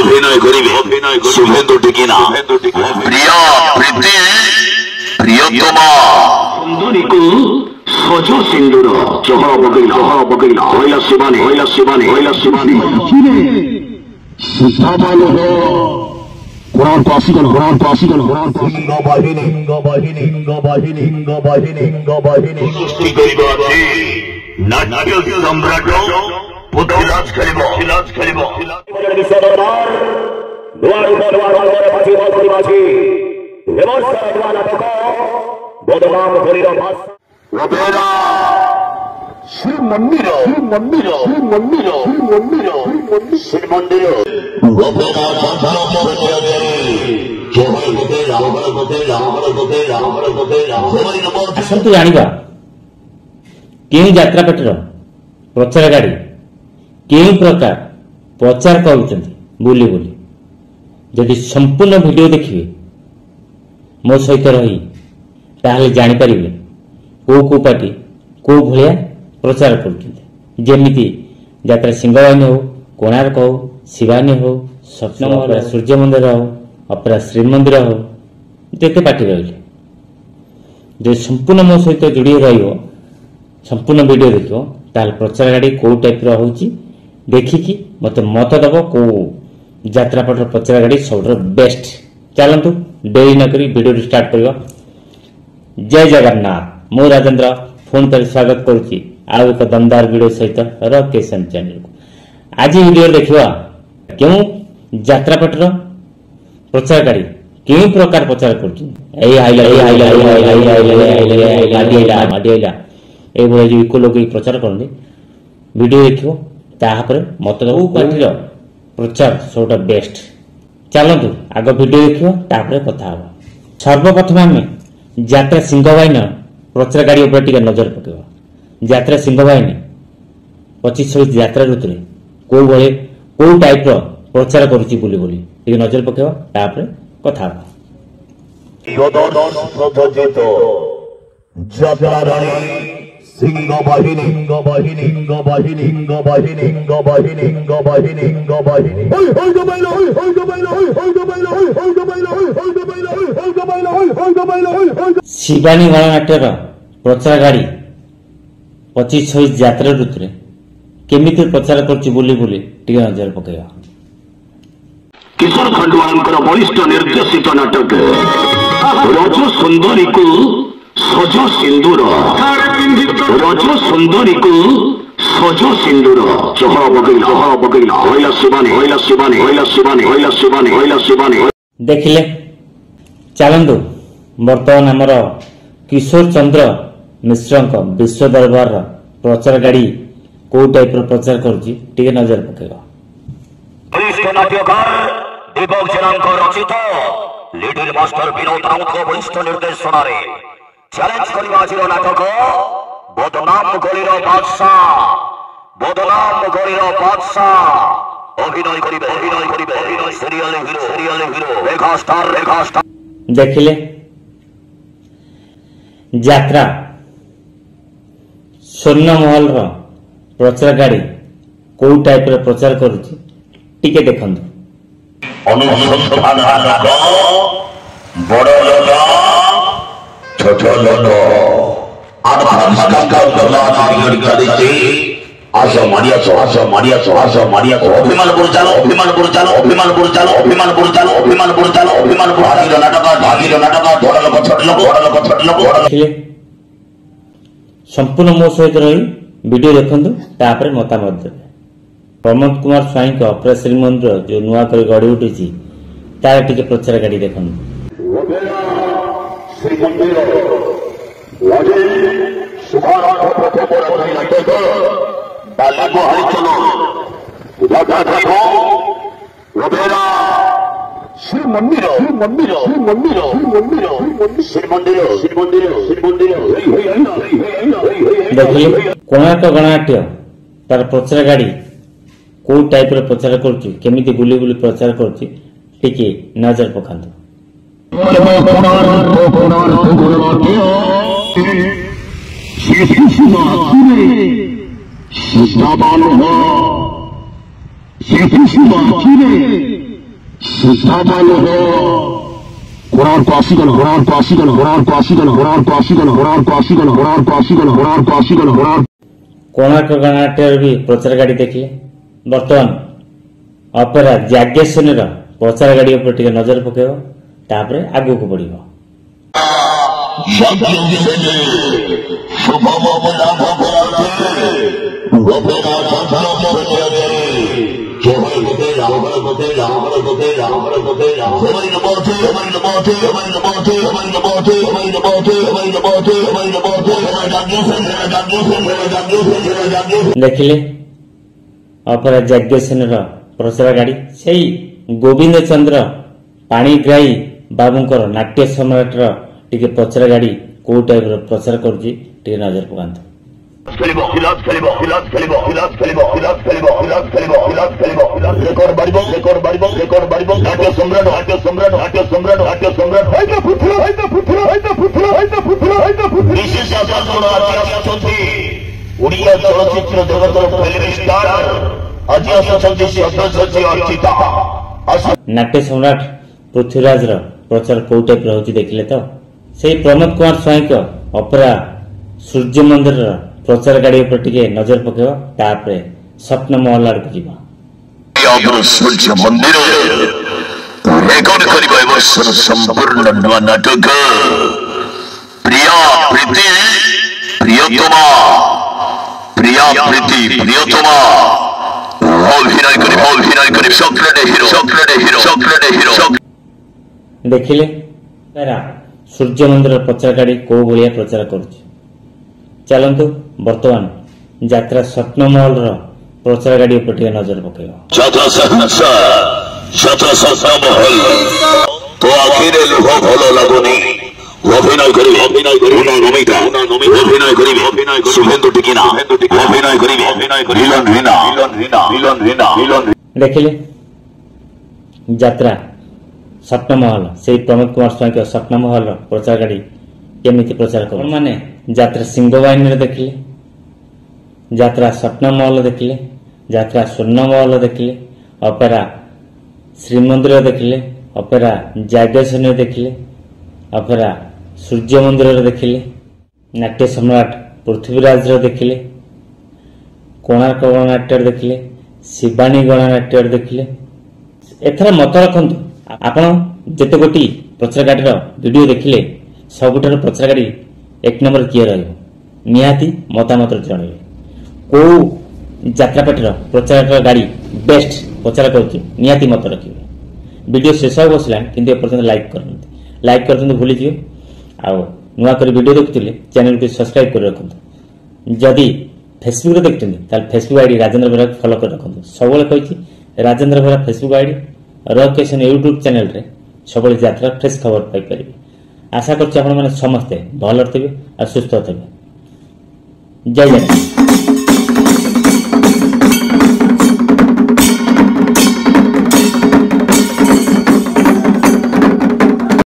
অভিনয় করিবে শুভেন্দু টিকিনা প্রিয় প্রীতি প্রিয়তমা সুন্দরীকু সজ সিন্দুর চহল বগিলা হইলা শিবানী ঘোড়ার পাশিগণ সৃষ্টি করিবা নাট্য সম্রাট পুতলাজ খেলিব শ্রীমন্দির ଆସନ୍ତୁ ଜାଣିବା କେଉଁ ଯାତ୍ରାପାଟିର ପ୍ରଚାର ଗାଡ଼ି କେଉଁ ପ୍ରକାର ପ୍ରଚାର କରୁଛନ୍ତି ବୋଲି ଯଦି ସମ୍ପୂର୍ଣ୍ଣ ଭିଡ଼ିଓ ଦେଖିବେ ମୋ ସହିତ ରହି ତାହେଲେ ଜାଣିପାରିବେ କୋଉ ପାର୍ଟି କୋଉ ଭଳିଆ ପ୍ରଚାର କରୁଛନ୍ତି। ଯେମିତି ଯାତ୍ରା ସିଂହବାହିନୀ ହଉ, କୋଣାର୍କ ହଉ, ଶିବାନୀ ହଉ, ସ୍ୱପ୍ନମହଲ, ସୂର୍ଯ୍ୟ ମନ୍ଦିର ହଉ, ଅପେରା ଶ୍ରୀମନ୍ଦିର ହଉ, ଯେତେ ପାର୍ଟି ରହିଲେ ଯଦି ସମ୍ପୂର୍ଣ୍ଣ ମୋ ସହିତ ଯୋଡ଼ି ରହିବ ସମ୍ପୂର୍ଣ୍ଣ ଭିଡ଼ିଓ ଦେଖିବ ତାହେଲେ ପ୍ରଚାର ଗାଡ଼ି କୋଉ ଟାଇପ୍ର ହେଉଛି ଦେଖିକି ମୋତେ ମତ ଦେବ କୋଉ ଯାତ୍ରାପାଟିର ପ୍ରଚାର ଗାଡ଼ି ସବୁଠାରୁ ବେଷ୍ଟ। ଚାଲନ୍ତୁ ଡେରି ନକରି ଭିଡ଼ିଓଟି ଷ୍ଟାର୍ଟ କରିବା। ଜୟ ଜଗନ୍ନାଥ। ମୁଁ ରାଜେନ୍ଦ୍ର ପୁଣି ଥରେ ସ୍ୱାଗତ କରୁଛି ଆଉ ଏକ ଦମଦାର ଭିଡ଼ିଓ ସହିତ ରକେଶନ ଚ୍ୟାନେଲକୁ। ଆଜି ଭିଡ଼ିଓ ଦେଖିବା କେଉଁ ଯାତ୍ରାପାଟିର ପ୍ରଚାର ଗାଡ଼ି କେଉଁ ପ୍ରକାର ପ୍ରଚାର କରୁଛନ୍ତି। ଏଇ ଆଇଲା ଏଇଭଳିଆ ଯୋଉ ଇକୋ ଲଗେଇ ପ୍ରଚାର କରନ୍ତି ଭିଡ଼ିଓ ଦେଖିବ ତାପରେ ମତ ଦେବ ପାର୍ଟିର ପ୍ରଚାର ସବୁଟା ବେଷ୍ଟ। ଚାଲନ୍ତୁ ଆଗ ଭିଡ଼ିଓ ଦେଖିବ ତାପରେ କଥା ହବ। ସର୍ବପ୍ରଥମେ ଆମେ ଯାତ୍ରା ସିଂହବାହିନୀ ପ୍ରଚାର ଗାଡ଼ି ଉପରେ ଟିକେ ନଜର ପକେଇବା। ଯାତ୍ରା ସିଂହବାହିନୀ 25-26 ଯାତ୍ରା ଋତୁରେ କୋଉ ଟାଇପ୍ର ପ୍ରଚାର କରୁଛି ବୋଲି ଟିକେ ନଜର ପକେଇବା ତାପରେ କଥା ହବ। ଶିବାନୀ ଗଣନାଟ୍ୟର ପ୍ରଚାର ଗାଡ଼ି 25-26 ଯାତ୍ରା ଋତୁରେ କେମିତି ପ୍ରଚାର କରୁଛି ବୋଲି ଟିକେ ନଜର ପକେଇବା। କିଶୋର ଖଣ୍ଡୁଆଳଙ୍କର ବଳିଷ୍ଠ ନିର୍ଦ୍ଦେଶିତ ନାଟକ ରଜ ସୁନ୍ଦରୀକୁ ସଜ ସିନ୍ଦୁର ଚହଳ ବଗିଲା ହଇଲା ଶିବାନୀ। ଦେଖିଲେ ଚାଲନ୍ତୁ ବର୍ତ୍ତମାନ ଆମର କିଶୋର ଚନ୍ଦ୍ର ମିଶ୍ରଙ୍କ ବିଶ୍ୱ ଦରବାରର ପ୍ରଚାର ଗାଡ଼ି କୋଉ ଟାଇପ୍ର ପ୍ରଚାର କରୁଛି ଟିକେ ନଜର ପକେଇବା। दीपक जेनांक रचित लिटिल मास्टर विनोद राउत वरिष्ठ निर्देशनारे चैलेंज करबा आजिर नाटक बदनाम गलीर बादशाह अभिनय करिबे सिरियल हिरो रेखा स्टार। देखिले यात्रा स्वर्णमहल रो प्रचार गाड़ी कोउ टाइप रो प्रचार करूची टिके देखंतु। अनुसंधान बड़ लोक छोट लोक अभिमानपुर चालो संपूर्ण मो सहित रही वीडियो देखंतु तापर मतामत देबे। प्रमोद कुमार स्वाई को अपेरा श्रीमंदिर जो नुआ कर गढ़ी उठी तार टिके प्रचार गाड़ी देखंतु। देखिए कोणार्क गणनाट्य तार प्रचार गाड़ी को टाइप रो प्रचार करूची केमिति बुली बुली प्रचार करूची टिके नजर पकांतु। श्रीकृष्ण आखिरे सीतामाल हो होरार पासीगन होरार पासीगन होरार पासीगन होरार पासीगन होरार पासीगन होरार पासीगन होरार पासीगन होरार कोणार्क गणनाट्यर भी प्रचार गाड़ी देखिए। बर्तमान अपेरा जाग्ञसेन प्रचार गाड़ी उपर टिके नजर पकेब तापर आगू को बढ़िब। देखिले अपेरा जाग्ञसेन प्रचार गाड़ी से गोविंद चंद्र पाणिग्राही बाबूंकर नाट्य सम्राट टिके प्रचार गाड़ी को टाइप प्रचार करुच्ची टिके नजर पकांत। ओडिया चलचित्र जगतर फिल्म स्टार आज नाट्य सम्राट पृथ्वीराज प्रचार कौ टाइप रोचे देखिले तो से प्रमोद कुमार स्वाई अपेरा सूर्य मंदिर प्रचार गाड़ी उपर टिके नजर पकेब तापर स्वप्न महल आड़ को सूर्य मंदिर रेकर्ड कर संपूर्ण नवा नाटक प्रिया प्रीति प्रियतमा प्रिया प्रीति प्रियतमा देखिले सूर्य मंदिर प्रचार गाड़ी को भाया प्रचार करुच्ची। चलतु बर्तमान यात्रा स्वप्न महल प्रचार गाड़ी उपर टिके नजर पकेब। तो आखिर लुह भल लगुनि अभिनय करी शुभेन्दु टिकिना अभिनय देखिले यात्रा स्वप्न महल से प्रमोद कुमार स्वाई स्वप्न महल प्रचार गाड़ी केमिति प्रचार कर माने यात्रा सिंह बाहिनी देखिले यात्रा स्वप्न महल देखिले यात्रा स्वर्ण महल देखिले अपेरा श्रीमंदिर देखिले अपेरा जाग्ञसेन देखिले अपेरा सूर्य मंदिर देखिले नाट्य सम्राट पृथ्वीराज देखिले कोणार्क गणनाट्य देखिले शिवानी गणनाट्य देखिले। एथर मत रखु आपण जिते गोटी प्रचार गाड़ी वीडियो देखिले सबुठार प्रचार गाड़ी एक नंबर किए रही मतामत जन कौ यात्रापाटी प्रचार गाड़ी बेस्ट प्रचार कर मत रखिए। वीडियो शेष हो बसला कि लाइक कर भूली जी आउ नुआ कर वीडियो देखुले चैनल को सब्सक्राइब कर रखु। जदि फेसबुक देखते Facebook ID Rajendra Behera follow कर रखु। सब कही राजेंद्र बेहरा फेसबुक आईडी रकेशन यूट्यूब चैनल रे सब यात्रा फ्रेश खबर पाई। आशा कर समस्ते भल थे और सुस्थ थे। जय जगन्नाथ।